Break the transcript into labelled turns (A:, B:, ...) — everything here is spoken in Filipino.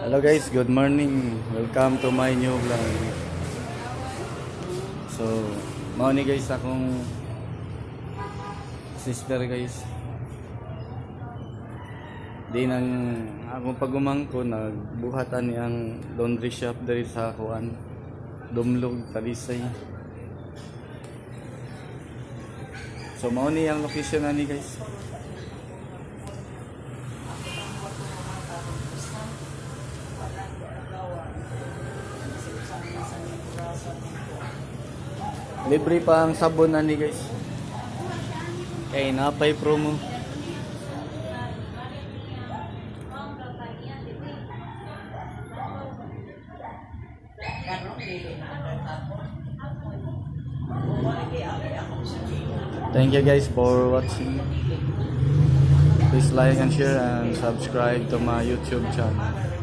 A: Hello guys, good morning. Welcome to my new vlog. So, mao ni guys akong sister guys. Di nang akong pagumangko nagbuhatan niyang laundry shop diri sa kuan Dumlog, Talisay. So, mao ni ang location na ni guys. Libre pa ang sabon na ni guys. Kaya napay promo. Thank you guys for watching. Please like and share and subscribe to my YouTube channel.